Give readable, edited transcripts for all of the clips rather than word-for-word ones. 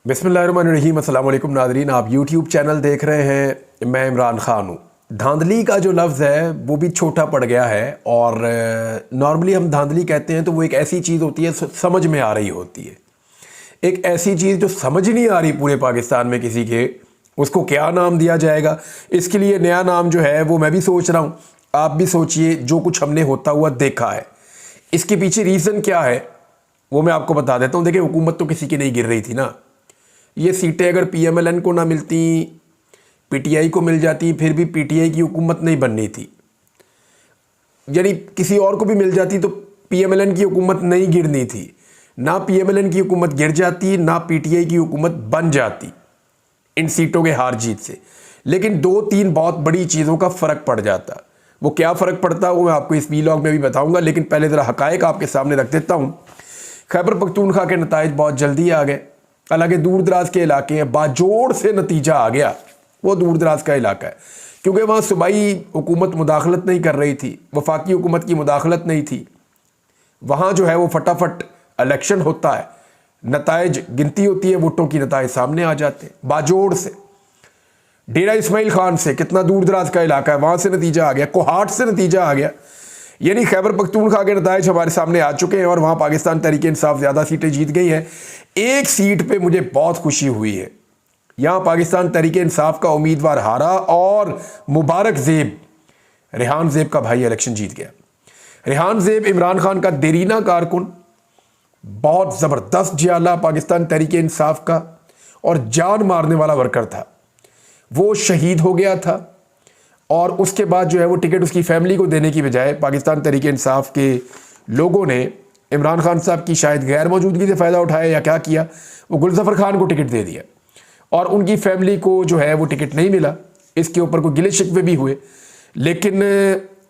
बिस्मिल्लाहिर्रहमानिर्रहीम। अस्सलाम वालेकुम नाज़रीन, आप यूट्यूब चैनल देख रहे हैं। मैं इमरान ख़ान हूँ। धांधली का जो लफ्ज़ है वो भी छोटा पड़ गया है और नॉर्मली हम धांधली कहते हैं तो वो एक ऐसी चीज़ होती है समझ में आ रही होती है। एक ऐसी चीज़ जो समझ नहीं आ रही पूरे पाकिस्तान में किसी के, उसको क्या नाम दिया जाएगा। इसके लिए नया नाम जो है वो मैं भी सोच रहा हूँ, आप भी सोचिए। जो कुछ हमने होता हुआ देखा है, इसके पीछे रीज़न क्या है वो मैं आपको बता देता हूँ। देखिए, हुकूमत तो किसी की नहीं गिर रही थी ना। ये सीटें अगर PMLN को ना मिलती, PTI को मिल जाती, फिर भी PTI की हुकूमत नहीं बननी थी। यानी किसी और को भी मिल जाती तो PMLN की हुकूमत नहीं गिरनी थी। ना PMLN की हुकूमत गिर जाती, ना PTI की हुकूमत बन जाती इन सीटों के हार जीत से। लेकिन दो तीन बहुत बड़ी चीज़ों का फ़र्क पड़ जाता। वो क्या फ़र्क पड़ता वो मैं आपको इस वीलॉग में भी बताऊंगा, लेकिन पहले ज़रा हक़ाइक़ आपके सामने रख देता हूँ। खैबर पख्तूनख्वा के नताइज बहुत जल्दी आ गए। हालांकि दूर दराज के इलाके हैं, बाजोड़ से नतीजा आ गया। वो दूर दराज का इलाका है क्योंकि वहाँ सूबाई हुकूमत मुदाखलत नहीं कर रही थी, वफाकी हुकूमत की मुदाखलत नहीं थी। वहाँ जो है वो फटाफट इलेक्शन होता है, नताइज गिनती होती है, वोटों की नताइज सामने आ जाते हैं। बाजोड़ से, डेरा इस्माइल खान से, कितना दूर दराज का इलाका है, वहाँ से नतीजा आ गया। कोहाट से नतीजा आ गया। यानी खैबर पख्तूनख्वा के नताइज हमारे सामने आ चुके हैं और वहाँ पाकिस्तान तहरीक इंसाफ ज़्यादा सीटें जीत गई हैं। एक सीट पे मुझे बहुत खुशी हुई है, यहाँ पाकिस्तान तहरीक इंसाफ का उम्मीदवार हारा और मुबारक ज़ेब, रेहान ज़ेब का भाई इलेक्शन जीत गया। रेहान ज़ेब इमरान खान का देरीना कारकुन, बहुत ज़बरदस्त जियाला पाकिस्तान तहरीक इंसाफ का और जान मारने वाला वर्कर था। वो शहीद हो गया था और उसके बाद जो है वो टिकट उसकी फैमिली को देने की बजाय पाकिस्तान तहरीक इंसाफ के लोगों ने इमरान खान साहब की शायद गैर मौजूदगी से फ़ायदा उठाया या क्या किया, वो गुलज़फ़र खान को टिकट दे दिया और उनकी फैमिली को जो है वो टिकट नहीं मिला। इसके ऊपर कोई गिले शिकवे भी हुए। लेकिन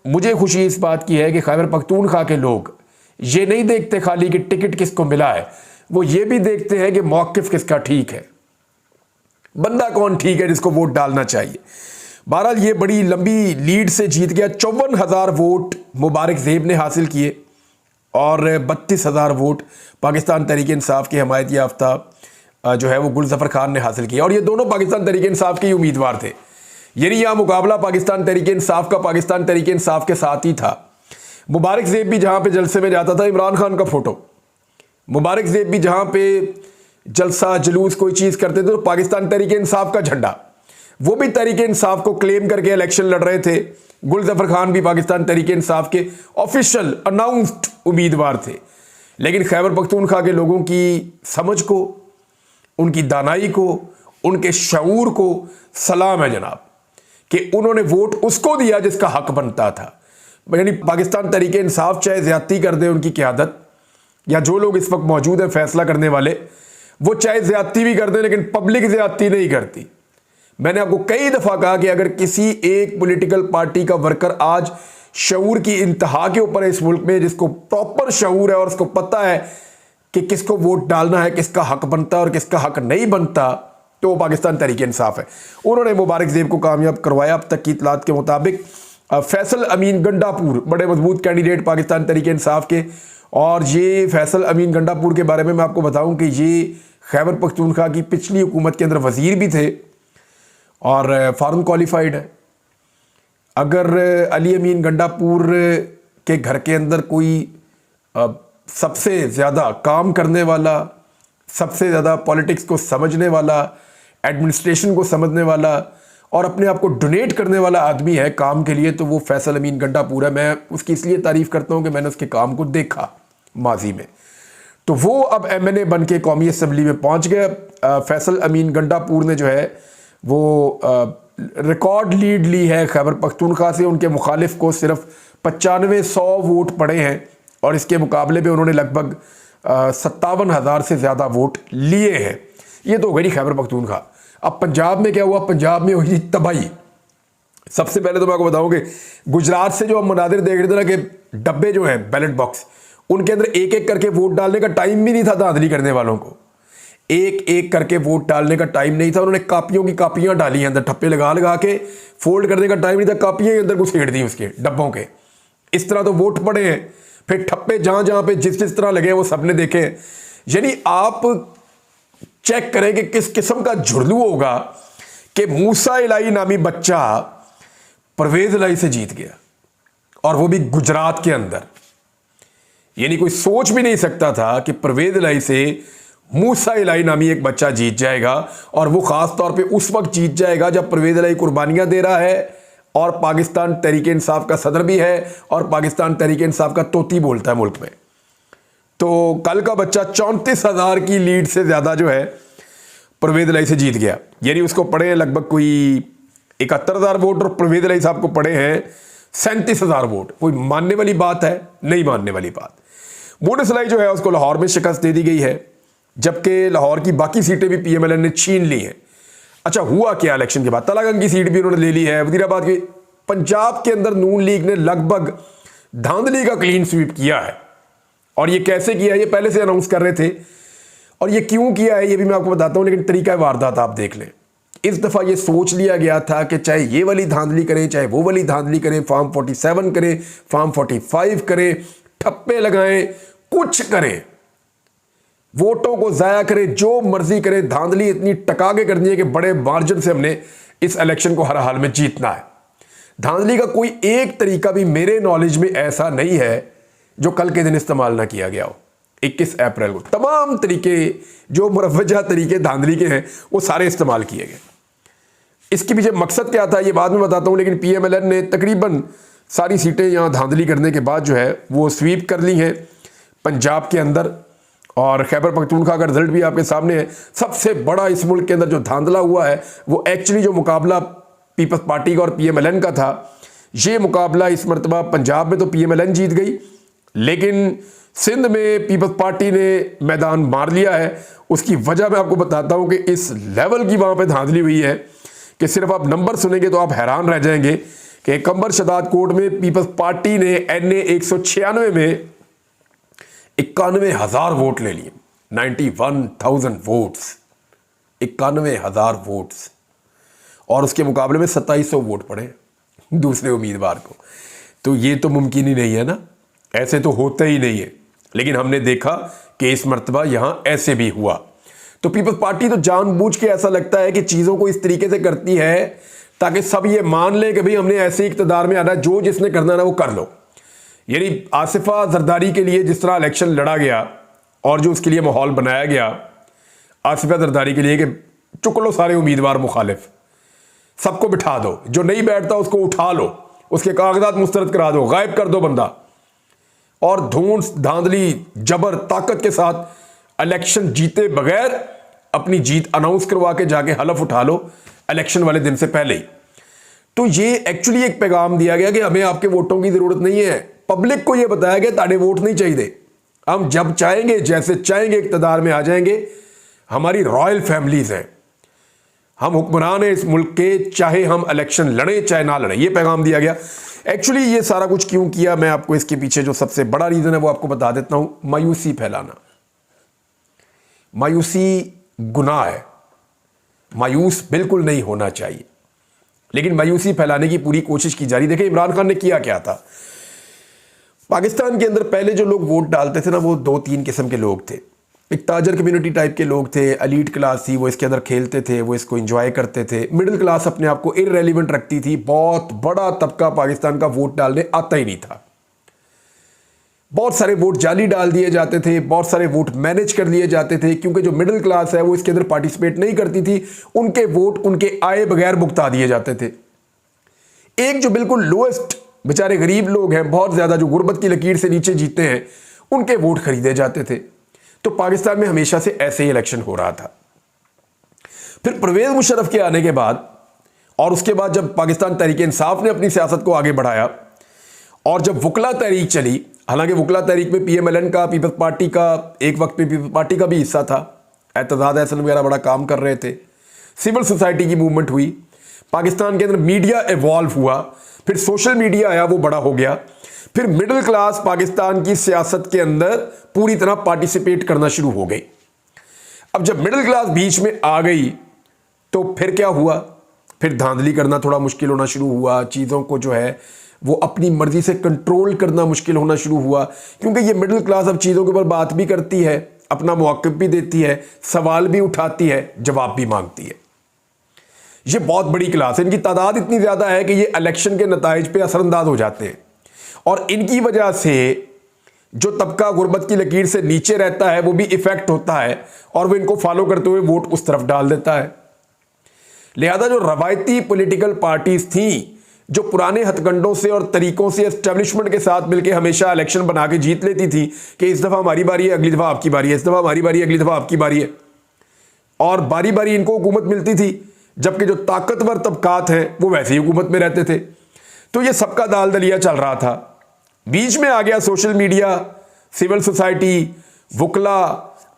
मुझे खुशी इस बात की है कि खैबर पख्तूनख्वा के लोग ये नहीं देखते खाली कि टिकट किसको मिला है, वो ये भी देखते हैं कि मौक़िफ़ किसका ठीक है, बंदा कौन ठीक है जिसको वोट डालना चाहिए। बहरहाल ये बड़ी लंबी लीड से जीत गया। 54,000 वोट मुबारक ज़ेब ने हासिल किए और 32,000 वोट पाकिस्तान तहरीक इंसाफ के हमायत याफ्ता जो है वो गुलज़फ़र खान ने हासिल किया। और ये दोनों पाकिस्तान तहरीक इंसाफ के ही उम्मीदवार थे। यानी यहाँ मुकाबला पाकिस्तान तहरीक इंसाफ का पाकिस्तान तहरीक इंसाफ के साथ ही था। मुबारक ज़ेब भी जहाँ पे जलसे में जाता था, इमरान खान का फ़ोटो, मुबारक ज़ेब भी जहाँ पे जलसा जुलूस कोई चीज़ करते थे तो पाकिस्तान तहरीक इंसाफ का झंडा, वो भी तहरीक इंसाफ को क्लेम करके इलेक्शन लड़ रहे थे। गुलज़फ़र खान भी पाकिस्तान तहरीक इंसाफ के ऑफिशियल अनाउंस्ड उम्मीदवार थे। लेकिन खैबर पख्तूनख्वा के लोगों की समझ को, उनकी दानाई को, उनके शऊर को सलाम है जनाब कि उन्होंने वोट उसको दिया जिसका हक बनता था। यानी पाकिस्तान तहरीक इंसाफ चाहे ज़्यादती कर दे उनकी क़यादत, या जो लोग इस वक्त मौजूद हैं फैसला करने वाले, वो चाहे ज़्यादती भी कर दें लेकिन पब्लिक ज़्यादती नहीं करती। मैंने आपको कई दफ़ा कहा कि अगर किसी एक पॉलिटिकल पार्टी का वर्कर आज शऊर की इंतहा के ऊपर है इस मुल्क में, जिसको प्रॉपर शऊर है और उसको पता है कि किसको वोट डालना है, किसका हक बनता है और किसका हक नहीं बनता, तो वो पाकिस्तान तहरीक इंसाफ है। उन्होंने मुबारक ज़ेब को कामयाब करवाया। अब तक की इतलात के मुताबिक फैसल अमीन गंडापुर बड़े मजबूत कैंडिडेट पाकिस्तान तहरीक इंसाफ के, और ये फैसल अमीन गंडापुर के बारे में मैं आपको बताऊं कि ये खैबर पख्तूनख्वा की पिछली हुकूमत के अंदर वज़ीर भी थे और फ़ॉरेन क्वालिफाइड है। अगर अली अमीन गंडापुर के घर के अंदर कोई सबसे ज़्यादा काम करने वाला, सबसे ज़्यादा पॉलिटिक्स को समझने वाला, एडमिनिस्ट्रेशन को समझने वाला और अपने आप को डोनेट करने वाला आदमी है काम के लिए, तो वो फैसल अमीन गंडापुर है। मैं उसकी इसलिए तारीफ़ करता हूँ कि मैंने उसके काम को देखा माजी में। तो वो अब MNA बन के कौमी असम्बली में पहुँच गया। फैसल अमीन गंडापुर ने जो है वो रिकॉर्ड लीड ली है खैबर पख्तूनख्वा से। उनके मुखालिफ को सिर्फ 9500 वोट पड़े हैं और इसके मुकाबले में उन्होंने लगभग 57,000 से ज़्यादा वोट लिए हैं। ये तो हो गई खैबर पख्तूनख्वा। अब पंजाब में क्या हुआ? पंजाब में हुई तबाही। सबसे पहले तो मैं आपको बताऊं कि गुजरात से जो हम मनाजिर देख रहे थे ना कि डब्बे जो हैं बैलेट बॉक्स, उनके अंदर एक एक करके वोट डालने का टाइम भी नहीं था धांधली करने वालों को। एक एक करके वोट डालने का टाइम नहीं था। उन्होंने कापियों की कापियां डाली हैं अंदर, ठप्पे लगा लगा के, फोल्ड करने का टाइम नहीं था, कापियां ही अंदर घुसेड़ दी उसके डब्बों के। इस तरह तो वोट पड़े हैं। फिर ठप्पे जहां जहां पे जिस जिस तरह लगे वो सबने देखे। यानी आप चेक करें कि किस किस्म का झुर्लू होगा कि मूसा इलाही नामी बच्चा परवेज इलाही से जीत गया, और वो भी गुजरात के अंदर। यानी कोई सोच भी नहीं सकता था कि परवेज इलाही से मूसा इलाही नामी एक बच्चा जीत जाएगा, और वो खास तौर पे उस वक्त जीत जाएगा जब परवेज इलाही कुर्बानियां दे रहा है और पाकिस्तान तहरीक इंसाफ का सदर भी है और पाकिस्तान तहरीक इंसाफ का तोती बोलता है मुल्क में। तो कल का बच्चा 34,000 की लीड से ज्यादा जो है परवेज इलाही से जीत गया। यानी उसको पड़े हैं लगभग कोई 71,000 वोट और परवेज इलाही साहब को पड़े हैं 37,000 वोट। कोई मानने वाली बात है? नहीं मानने वाली बात। मोडस इलाही जो है उसको लाहौर में शिकस्त दे दी गई है, जबकि लाहौर की बाकी सीटें भी पीएमएलएन ने छीन ली हैं। अच्छा, हुआ क्या इलेक्शन के बाद? तलागंग की सीट भी उन्होंने ले ली है, वजीराबाद की। पंजाब के अंदर नून लीग ने लगभग धांधली का क्लीन स्वीप किया है। और ये कैसे किया है ये पहले से अनाउंस कर रहे थे, और ये क्यों किया है ये भी मैं आपको बताता हूं, लेकिन तरीका वारदात आप देख लें। इस दफा ये सोच लिया गया था कि चाहे ये वाली धांधली करें चाहे वो वाली धांधली करें, फॉर्म 47 करें, फॉर्म 45 करें, ठप्पे लगाएं, कुछ करें, वोटों को जाया करें, जो मर्जी करें, धांधली इतनी टका के करनी है कि बड़े मार्जिन से हमने इस इलेक्शन को हर हाल में जीतना है। धांधली का कोई एक तरीका भी मेरे नॉलेज में ऐसा नहीं है जो कल के दिन इस्तेमाल ना किया गया हो। 21 अप्रैल को तमाम तरीके जो मुरवजा तरीके धांधली के हैं वो सारे इस्तेमाल किए गए। इसके पीछे मकसद क्या था ये बाद में बताता हूं, लेकिन पीएमएलएन ने तकरीबन सारी सीटें यहां धांधली करने के बाद जो है वो स्वीप कर ली हैं पंजाब के अंदर। और खैबर पख्तूनख्वा का रिजल्ट भी आपके सामने है। सबसे बड़ा इस मुल्क के अंदर जो धांधला हुआ है वो एक्चुअली जो मुकाबला पीपल्स पार्टी का और पीएमएलएन का था, ये मुकाबला इस मरतबा पंजाब में तो पीएमएलएन जीत गई, लेकिन सिंध में पीपल्स पार्टी ने मैदान मार लिया है। उसकी वजह मैं आपको बताता हूं कि इस लेवल की वहां पे धांधली हुई है कि सिर्फ आप नंबर सुनेंगे तो आप हैरान रह जाएंगे कि कंबर शदाद कोर्ट में पीपल्स पार्टी ने NA 196 में 91,000 वोट ले लिए। 91,000 वोट्स, 91,000 वोट्स, और उसके मुकाबले में 2700 वोट पड़े दूसरे उम्मीदवार को। तो ये तो मुमकिन ही नहीं है ना, ऐसे तो होते ही नहीं है। लेकिन हमने देखा कि इस मर्तबा यहां ऐसे भी हुआ। तो पीपल्स पार्टी तो जानबूझ के ऐसा लगता है कि चीजों को इस तरीके से करती है ताकि सब ये मान ले कि भाई हमने ऐसे इक्तदार में आना, जो जिसने करना ना वो कर लो। यानी आसिफा जरदारी के लिए जिस तरह इलेक्शन लड़ा गया और जो उसके लिए माहौल बनाया गया आसिफा जरदारी के लिए कि चुक लो सारे उम्मीदवार मुखालिफ, सबको बिठा दो, जो नहीं बैठता उसको उठा लो, उसके कागजात मुस्तरद करा दो, गायब कर दो बंदा, और धूण धांधली जबर ताकत के साथ इलेक्शन जीते बगैर अपनी जीत अनाउंस करवा के जाके हलफ उठा लो इलेक्शन वाले दिन से पहले ही। तो ये एक्चुअली एक पैगाम दिया गया कि हमें आपके वोटों की जरूरत नहीं है। पब्लिक को यह बताया गया ताड़े वोट नहीं चाहिए, हम जब चाहेंगे जैसे चाहेंगे इक्तदार में आ जाएंगे, हमारी रॉयल फैमिलीज हैं, हम हुक्मरान हैं इस मुल्क के, चाहे हम इलेक्शन लड़े चाहे ना लड़े, ये पैगाम दिया गया। एक्चुअली ये सारा कुछ क्यों किया, मैं आपको इसके पीछे जो सबसे बड़ा रीजन है वो आपको बता देता हूं। मायूसी फैलाना, मायूसी गुनाह है, मायूस बिल्कुल नहीं होना चाहिए, लेकिन मायूसी फैलाने की पूरी कोशिश की जा रही। देखिए इमरान खान ने किया क्या था। पाकिस्तान के अंदर पहले जो लोग वोट डालते थे ना वो 2-3 किस्म के लोग थे। एक ताजर कम्युनिटी टाइप के लोग थे, एलीट क्लास थी, वो इसके अंदर खेलते थे, वो इसको एंजॉय करते थे। मिडिल क्लास अपने आप को इररेलेवेंट रखती थी, बहुत बड़ा तबका पाकिस्तान का वोट डालने आता ही नहीं था। बहुत सारे वोट जाली डाल दिए जाते थे, बहुत सारे वोट मैनेज कर लिए जाते थे, क्योंकि जो मिडिल क्लास है वो इसके अंदर पार्टिसिपेट नहीं करती थी, उनके वोट उनके आए बगैर भुगता दिए जाते थे। एक जो बिल्कुल लोएस्ट बेचारे गरीब लोग हैं, बहुत ज्यादा जो गुर्बत की लकीर से नीचे जीते हैं, उनके वोट खरीदे जाते थे। तो पाकिस्तान में हमेशा से ऐसे ही इलेक्शन हो रहा था। फिर परवेज मुशर्रफ के आने के बाद और उसके बाद जब पाकिस्तान तहरीक इंसाफ ने अपनी सियासत को आगे बढ़ाया और जब वकला तहरीक चली, हालांकि वकला तहरीक में पीएमएलएन का, पीपल्स पार्टी का, एक वक्त में पीपल्स पार्टी का भी हिस्सा था, एतजाद हसन वगैरह बड़ा काम कर रहे थे, सिविल सोसाइटी की मूवमेंट हुई, पाकिस्तान के अंदर मीडिया इवॉल्व हुआ, फिर सोशल मीडिया आया, वो बड़ा हो गया, फिर मिडिल क्लास पाकिस्तान की सियासत के अंदर पूरी तरह पार्टिसिपेट करना शुरू हो गई। अब जब मिडिल क्लास बीच में आ गई तो फिर क्या हुआ, फिर धांधली करना थोड़ा मुश्किल होना शुरू हुआ, चीज़ों को जो है वो अपनी मर्जी से कंट्रोल करना मुश्किल होना शुरू हुआ, क्योंकि ये मिडिल क्लास अब चीज़ों के ऊपर बात भी करती है अपना मौक़िफ़ भी देती है, सवाल भी उठाती है, जवाब भी मांगती है। ये बहुत बड़ी क्लास है, इनकी तादाद इतनी ज़्यादा है कि ये इलेक्शन के नताइज पे असरअंदाज हो जाते हैं और इनकी वजह से जो तबका गुर्बत की लकीर से नीचे रहता है वो भी इफेक्ट होता है और वो इनको फॉलो करते हुए वोट उस तरफ डाल देता है। लिहाजा जो रवायती पॉलिटिकल पार्टीज थी जो पुराने हथकंडों से और तरीकों से एस्टेब्लिशमेंट के साथ मिलकर हमेशा इलेक्शन बना के जीत लेती थी कि इस दफ़ा हमारी बारी है, अगली दफ़ा आपकी बारी है, इस दफ़ा हमारी बारी है, अगली दफ़ा आपकी बारी है, और बारी बारी इनको हुकूमत मिलती थी, जबकि जो ताकतवर तबकात हैं वो वैसे ही हुकूमत में रहते थे। तो ये सबका दाल दलिया चल रहा था। बीच में आ गया सोशल मीडिया, सिविल सोसाइटी, वकला,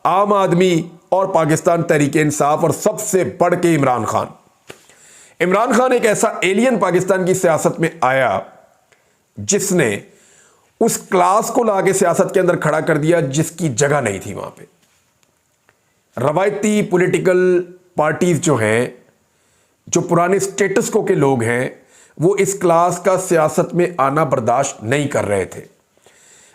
आम आदमी और पाकिस्तान तहरीक इंसाफ और सबसे बढ़ के इमरान खान। इमरान खान एक ऐसा एलियन पाकिस्तान की सियासत में आया जिसने उस क्लास को लाके सियासत के अंदर खड़ा कर दिया जिसकी जगह नहीं थी वहां पे। रवायती पॉलिटिकल पार्टीज जो हैं, जो पुराने स्टेटस को के लोग हैं, वो इस क्लास का सियासत में आना बर्दाश्त नहीं कर रहे थे।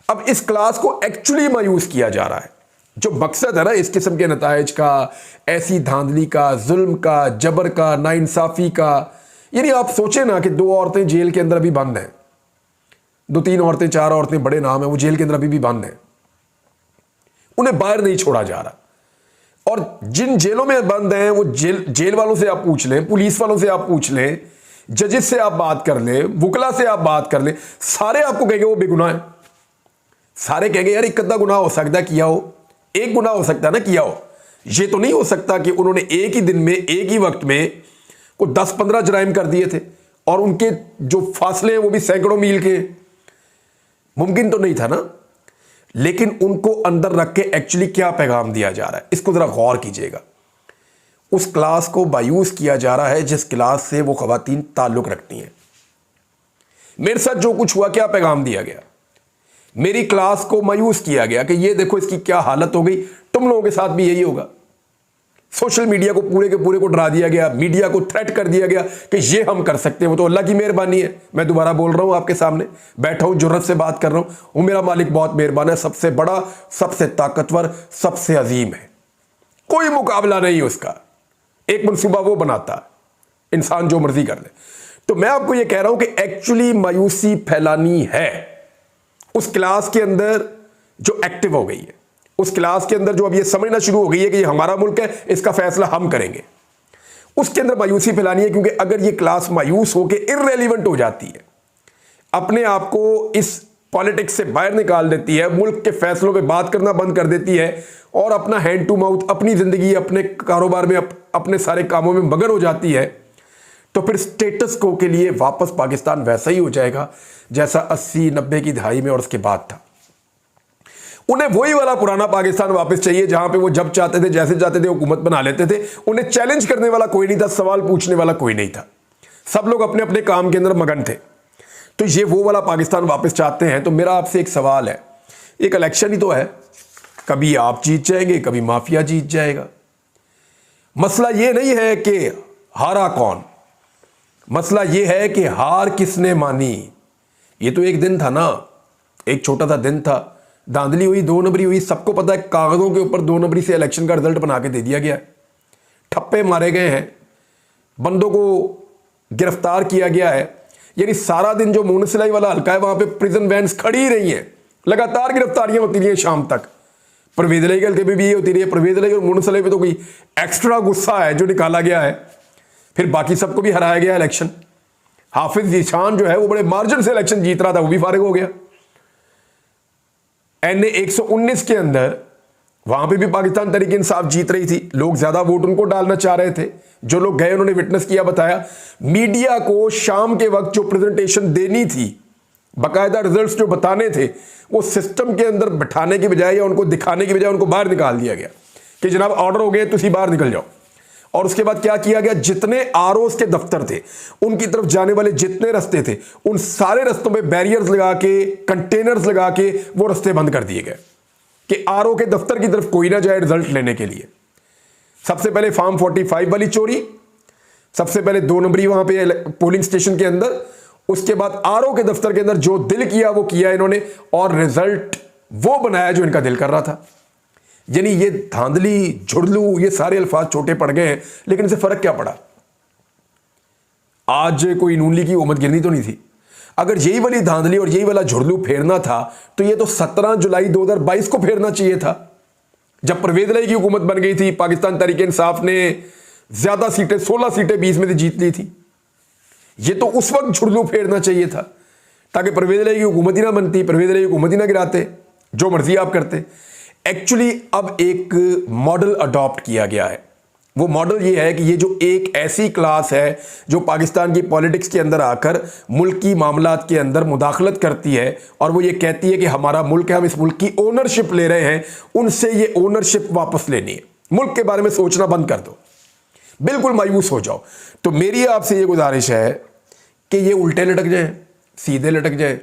अब इस क्लास को एक्चुअली मायूस किया जा रहा है। जो मकसद है ना इस किस्म के नताइज का, ऐसी धांधली का, जुल्म का, जबर का, नाइंसाफी का, यानी आप सोचें ना कि 2 औरतें जेल के अंदर अभी बंद हैं, 2-3 औरतें, 4 औरतें, बड़े नाम है, वो जेल के अंदर अभी भी बंद हैं, उन्हें बाहर नहीं छोड़ा जा रहा। और जिन जेलों में बंद हैं वो जेल वालों से आप पूछ लें, पुलिस वालों से आप पूछ लें, जजेस से आप बात कर लें, वकला से आप बात कर लें, सारे आपको कहेंगे वो बेगुनाह है। सारे कहेंगे यार एक अद्धा गुनाह हो सकता है किया हो, एक गुनाह हो सकता है ना किया हो, ये तो नहीं हो सकता कि उन्होंने एक ही दिन में, एक ही वक्त में को 10-15 जराइम कर दिए थे और उनके जो फासले हैं वो भी सैकड़ों मील के। मुमकिन तो नहीं था ना। लेकिन उनको अंदर रख के एक्चुअली क्या पैगाम दिया जा रहा है, इसको जरा गौर कीजिएगा। उस क्लास को मायूस किया जा रहा है जिस क्लास से वो खवातीन ताल्लुक रखती हैं। मेरे साथ जो कुछ हुआ, क्या पैगाम दिया गया, मेरी क्लास को मायूस किया गया कि ये देखो इसकी क्या हालत हो गई, तुम लोगों के साथ भी यही होगा। सोशल मीडिया को पूरे के पूरे को डरा दिया गया, मीडिया को थ्रेट कर दिया गया कि ये हम कर सकते हैं, वो तो अल्लाह की मेहरबानी है। मैं दोबारा बोल रहा हूं, आपके सामने बैठा हूं, जुर्रत से बात कर रहा हूं, वो मेरा मालिक बहुत मेहरबान है, सबसे बड़ा, सबसे ताकतवर, सबसे अजीम है, कोई मुकाबला नहीं उसका। एक मनसूबा वो बनाता है, इंसान जो मर्जी कर ले। तो मैं आपको ये कह रहा हूं कि एक्चुअली मायूसी फैलानी है उस क्लास के अंदर जो एक्टिव हो गई है, उस क्लास के अंदर जो अब ये समझना शुरू हो गई है कि ये हमारा मुल्क है, इसका फैसला हम करेंगे, उसके अंदर मायूसी फैलानी है। क्योंकि अगर ये क्लास मायूस होकर इर्रेलीवेंट हो जाती है, अपने आप को इस पॉलिटिक्स से बाहर निकाल देती है, मुल्क के फैसलों पे बात करना बंद कर देती है और अपना हैंड टू माउथ, अपनी जिंदगी, अपने कारोबार में, अपने सारे कामों में मगन हो जाती है, तो फिर स्टेटस को के लिए वापस पाकिस्तान वैसा ही हो जाएगा जैसा 80-90 की दहाई में और उसके बाद था। उन्हें वही वाला पुराना पाकिस्तान वापस चाहिए जहां पे वो जब चाहते थे, जैसे चाहते थे हुकूमत बना लेते थे। उन्हें चैलेंज करने वाला कोई नहीं था, सवाल पूछने वाला कोई नहीं था, सब लोग अपने अपने काम के अंदर मगन थे। तो ये वो वाला पाकिस्तान वापस चाहते हैं। तो मेरा आपसे एक सवाल है, एक इलेक्शन ही तो है, कभी आप जीत जाएंगे, कभी माफिया जीत जाएगा। मसला ये नहीं है कि हारा कौन, मसला ये है कि हार किसने मानी। ये तो एक दिन था ना, एक छोटा सा दिन था, धांधली हुई, 2 नंबरी हुई, सबको पता है, कागजों के ऊपर 2 नंबरी से इलेक्शन का रिजल्ट बना के दे दिया गया है, ठप्पे मारे गए हैं, बंदों को गिरफ्तार किया गया है। यानी सारा दिन जो मून सिलाई वाला हल्का है वहां पे प्रिजन वैन्स खड़ी रही हैं, लगातार गिरफ्तारियां होती रही हैं शाम तक। परवेज इलाही के हल्के पे भी ये होती रही है। परवेज इलाही और मून सिलाई पे तो कोई एक्स्ट्रा गुस्सा है जो निकाला गया है, फिर बाकी सबको भी हराया गया इलेक्शन। हाफिज जीशान जो है वो बड़े मार्जिन से इलेक्शन जीत रहा था, वो भी फारिग हो गया। NA 119 के अंदर वहां पे भी पाकिस्तान तहरीक इंसाफ जीत रही थी, लोग ज्यादा वोट उनको डालना चाह रहे थे। जो लोग गए उन्होंने विटनेस किया, बताया। मीडिया को शाम के वक्त जो प्रेजेंटेशन देनी थी, बाकायदा रिजल्ट्स जो बताने थे, वो सिस्टम के अंदर बिठाने की बजाय या उनको दिखाने की बजाय उनको बाहर निकाल दिया गया कि जनाब ऑर्डर हो गए, तुम बाहर निकल जाओ। और उसके बाद क्या किया गया, जितने ROs के दफ्तर थे, उनकी तरफ जाने वाले जितने रास्ते थे, उन सारे रास्तों पे बैरियर्स लगा के, कंटेनर्स लगा के वो रास्ते बंद कर दिए गए कि RO के दफ्तर की तरफ कोई ना जाए रिजल्ट लेने के लिए। सबसे पहले फॉर्म 45 वाली चोरी, सबसे पहले 2 नंबरी वहां पे पोलिंग स्टेशन के अंदर, उसके बाद RO के दफ्तर के अंदर जो दिल किया वो किया इन्होंने, और रिजल्ट वो बनाया जो इनका दिल कर रहा था। यानी ये धांधली, झुरलू, ये सारे अल्फाज छोटे पड़ गए हैं, लेकिन इससे फर्क क्या पड़ा? आज कोई नून लीग की हुकूमत गिरनी तो नहीं थी। अगर यही वाली धांधली और यही वाला झुरलू फेरना था तो ये तो 17 जुलाई 2022 को फेरना चाहिए था, जब परवेज इलाही की हुकूमत बन गई थी। पाकिस्तान तहरीक इंसाफ ने ज्यादा सीटें, 16 सीटें 20 में से जीत ली थी। ये तो उस वक्त झुरलू फेरना चाहिए था, ताकि परवेज इलाही की हुकूमत ही ना बनती, परवेज इलाही की हुकूमत ही ना गिराते, जो मर्जी आप करते। एक्चुअली अब एक मॉडल अडॉप्ट किया गया है। वो मॉडल ये है कि ये जो एक ऐसी क्लास है जो पाकिस्तान की पॉलिटिक्स के अंदर आकर मुल्क की मामलात के अंदर मुदाखलत करती है और वो ये कहती है कि हमारा मुल्क है, हम इस मुल्क की ओनरशिप ले रहे हैं, उनसे ये ओनरशिप वापस लेनी है। मुल्क के बारे में सोचना बंद कर दो, बिल्कुल मायूस हो जाओ। तो मेरी आपसे ये गुजारिश है कि ये उल्टे लटक जाए, सीधे लटक जाए,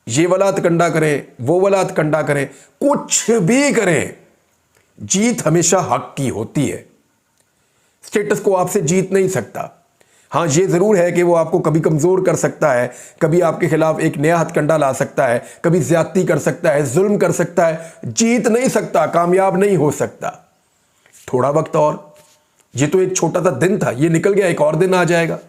ये वाला हथकंडा करें, वो वाला हथकंडा करें, कुछ भी करें, जीत हमेशा हक की होती है। स्टेटस को आपसे जीत नहीं सकता। हाँ, ये जरूर है कि वो आपको कभी कमजोर कर सकता है, कभी आपके खिलाफ एक नया हथकंडा ला सकता है, कभी ज्यादती कर सकता है, जुल्म कर सकता है, जीत नहीं सकता, कामयाब नहीं हो सकता। थोड़ा वक्त और, ये तो एक छोटा सा दिन था, ये निकल गया, एक और दिन आ जाएगा।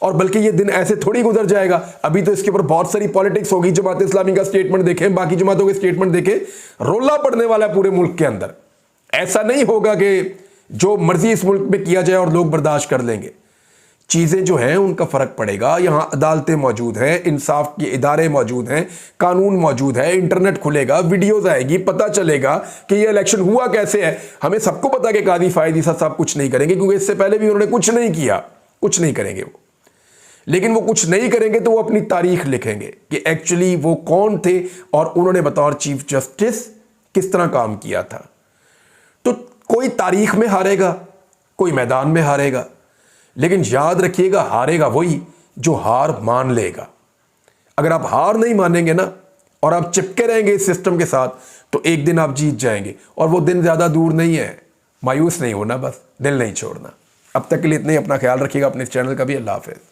और बल्कि ये दिन ऐसे थोड़ी गुजर जाएगा, अभी तो इसके ऊपर बहुत सारी पॉलिटिक्स होगी। जमात इस्लामी का स्टेटमेंट देखें, बाकी जमातों के स्टेटमेंट देखें, रोला पड़ने वाला है पूरे मुल्क के अंदर। ऐसा नहीं होगा कि जो मर्जी इस मुल्क में किया जाए और लोग बर्दाश्त कर लेंगे। चीजें जो हैं उनका फर्क पड़ेगा। यहां अदालतें मौजूद हैं, इंसाफ के इदारे मौजूद हैं, कानून मौजूद है, इंटरनेट खुलेगा, वीडियोस आएगी, पता चलेगा कि ये इलेक्शन हुआ कैसे है। हमें सबको पता कि काजी फायद ईसा साहब कुछ नहीं करेंगे, क्योंकि इससे पहले भी उन्होंने कुछ नहीं किया, कुछ नहीं करेंगे वो। लेकिन वो कुछ नहीं करेंगे तो वो अपनी तारीख लिखेंगे कि एक्चुअली वो कौन थे और उन्होंने बतौर चीफ जस्टिस किस तरह काम किया था। तो कोई तारीख में हारेगा, कोई मैदान में हारेगा, लेकिन याद रखिएगा, हारेगा वही जो हार मान लेगा। अगर आप हार नहीं मानेंगे ना और आप चिपके रहेंगे इस सिस्टम के साथ, तो एक दिन आप जीत जाएंगे। और वो दिन ज्यादा दूर नहीं है। मायूस नहीं होना, बस दिल नहीं छोड़ना। अब तक के लिए इतना ही। अपना ख्याल रखिएगा, अपने चैनल का भी। अल्लाह हाफिज।